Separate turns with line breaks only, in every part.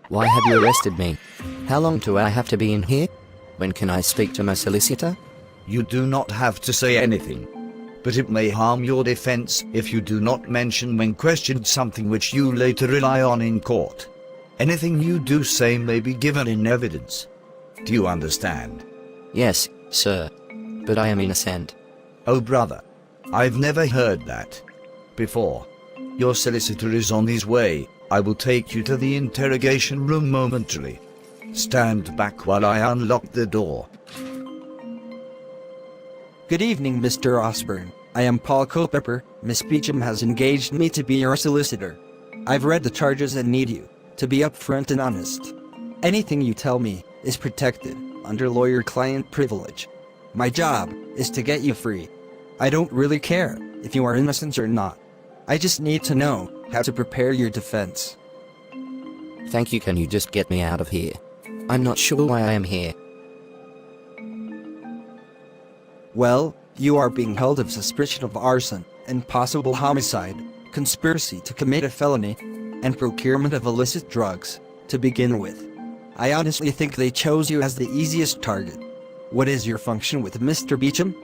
Why have you arrested me? How long do I have to be in here? When can I speak to my solicitor?
You do not have to say anything. But it may harm your defense if you do not mention when questioned something which you later rely on in court. Anything you do say may be given in evidence. Do you understand?
Yes, sir. But I am innocent.
Oh brother, I've never heard that before. Your solicitor is on his way. I will take you to the interrogation room momentarily. Stand back while I unlock the door.
Good evening, Mr. Osborne. I am Paul Culpepper. Miss Beecham has engaged me to be your solicitor. I've read the charges and need you to be upfront and honest. Anything you tell me is protected under lawyer-client privilege. My job is to get you free. I don't really care if you are innocent or not. I just need to know how to prepare your defense.
Thank you. Can you just get me out of here? I'm not sure why I am here.
Well, you are being held of suspicion of arson and possible homicide, conspiracy to commit a felony, and procurement of illicit drugs, to begin with. I honestly think they chose you as the easiest target. What is your function with Mr. Beecham?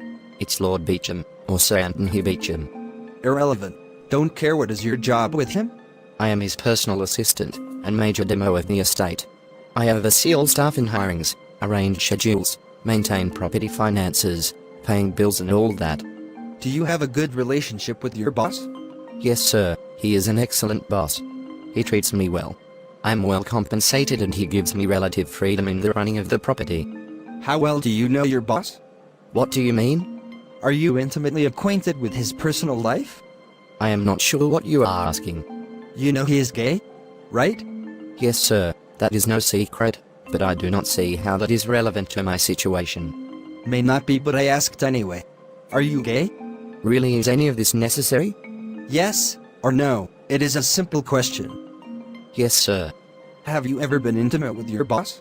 It's Lord Beecham, or Sir Anthony Beecham.
Irrelevant. Don't care. What is your job with him?
I am his personal assistant and major demo of the estate. I oversee all staff and hirings, arrange schedules, maintain property finances, paying bills and all that.
Do you have a good relationship with your boss?
Yes, sir. He is an excellent boss. He treats me well. I am well compensated and he gives me relative freedom in the running of the property.
How well do you know your boss?
What do you mean?
Are you intimately acquainted with his personal life?
I am not sure what you are asking.
You know he is gay, right?
Yes, sir. That is no secret, but I do not see how that is relevant to my situation.
May not be, but I asked anyway. Are you gay?
Really, is any of this necessary?
Yes or no? It is a simple question.
Yes, sir.
Have you ever been intimate with your boss?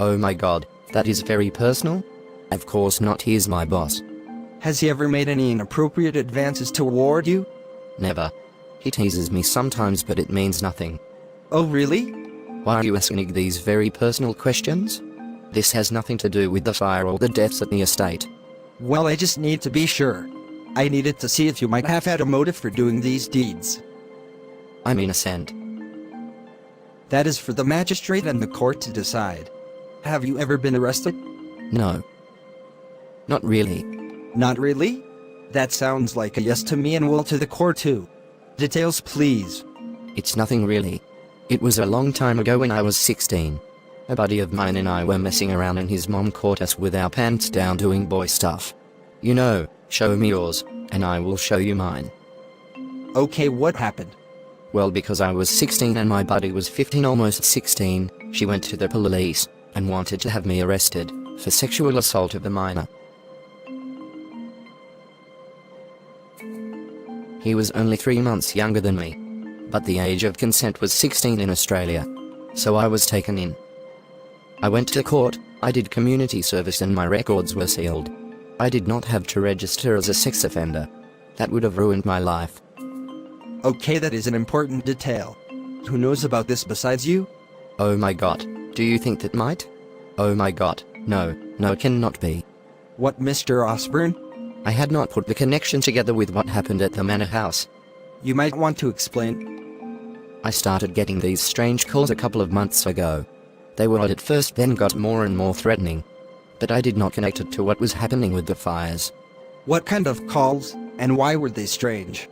Oh my god, that is very personal? Of course not, he is my boss.
Has he ever made any inappropriate advances toward you?
Never. He teases me sometimes, but it means nothing.
Oh really?
Why are you asking these very personal questions? This has nothing to do with the fire or the deaths at the estate.
Well, I just need to be sure. I needed to see if you might have had a motive for doing these deeds.
I'm innocent.
That is for the magistrate and the court to decide. Have you ever been arrested?
No. Not really.
Not really? That sounds like a yes to me and will to the court too. Details, please.
It's nothing really. It was a long time ago when I was 16. A buddy of mine and I were messing around and his mom caught us with our pants down doing boy stuff. You know, show me yours, and I will show you mine.
Okay, what happened?
Well, because I was 16 and my buddy was 15, almost 16, she went to the police and wanted to have me arrested for sexual assault of a minor. He was only 3 months younger than me, but the age of consent was 16 in Australia, so I was taken in. I went to court, I did community service and my records were sealed. I did not have to register as a sex offender. That would have ruined my life.
Okay, that is an important detail. Who knows about this besides you?
Oh my god, do you think that might? Oh my god, no, cannot be.
What, Mr. Osborne?
I had not put the connection together with what happened at the manor house.
You might want to explain.
I started getting these strange calls a couple of months ago. They were odd at first, then got more and more threatening. But I did not connect it to what was happening with the fires.
What kind of calls, and why were they strange?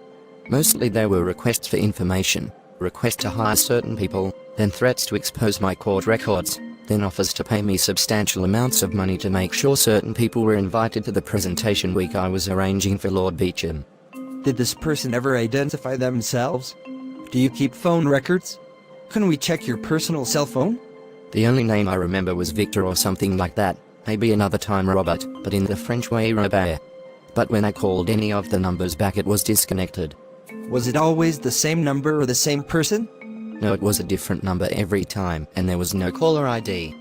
Mostly they were requests for information, requests to hire certain people, then threats to expose my court records, then offers to pay me substantial amounts of money to make sure certain people were invited to the presentation week I was arranging for Lord Beecham.
Did this person ever identify themselves? Do you keep phone records? Can we check your personal cell phone?
The only name I remember was Victor or something like that, maybe another time Robert, but in the French way Robert. But when I called any of the numbers back it was disconnected.
Was it always the same number or the same person?
No, it was a different number every time, and there was no caller ID.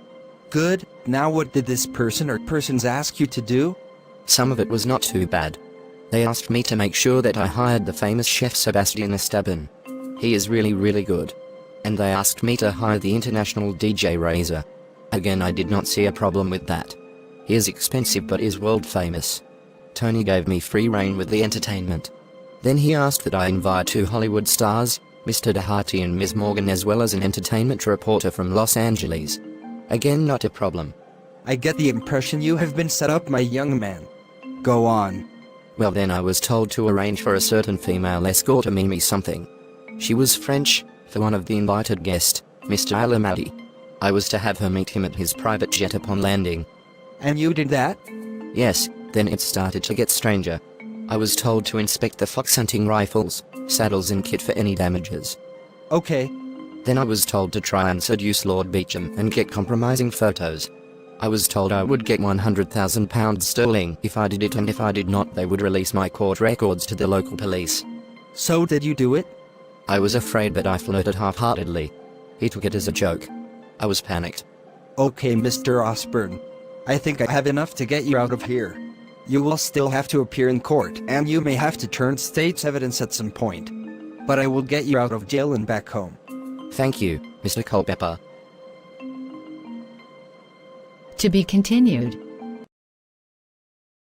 Good. Now what did this person or persons ask you to do?
Some of it was not too bad. They asked me to make sure that I hired the famous chef Sebastian Esteban. He is really good. and they asked me to hire the international DJ Razor. Again, I did not see a problem with that. He is expensive but is world famous. Tony gave me free rein with the entertainment. Then he asked that I invite 2 Hollywood stars, Mr. DeHarty and Ms. Morgan, as well as an entertainment reporter from Los Angeles. Again, not a problem.
I get the impression you have been set up, my young man. Go on.
Well, then I was told to arrange for a certain female escort to mean me something. She was French, for one of the invited guests, Mr. Alamadi. I was to have her meet him at his private jet upon landing.
And you did that?
Yes, then it started to get stranger. I was told to inspect the fox hunting rifles, saddles and kit for any damages.
Okay.
Then I was told to try and seduce Lord Beecham and get compromising photos. I was told I would get £100,000 sterling if I did it, and if I did not, they would release my court records to the local police.
So did you do it?
I was afraid, but I flirted half-heartedly. He took it as a joke. I was panicked.
Okay, Mr. Osborne. I think I have enough to get you out of here. You will still have to appear in court, and you may have to turn state's evidence at some point. But I will get you out of jail and back home.
Thank you, Mr. Culpepper.
To be continued.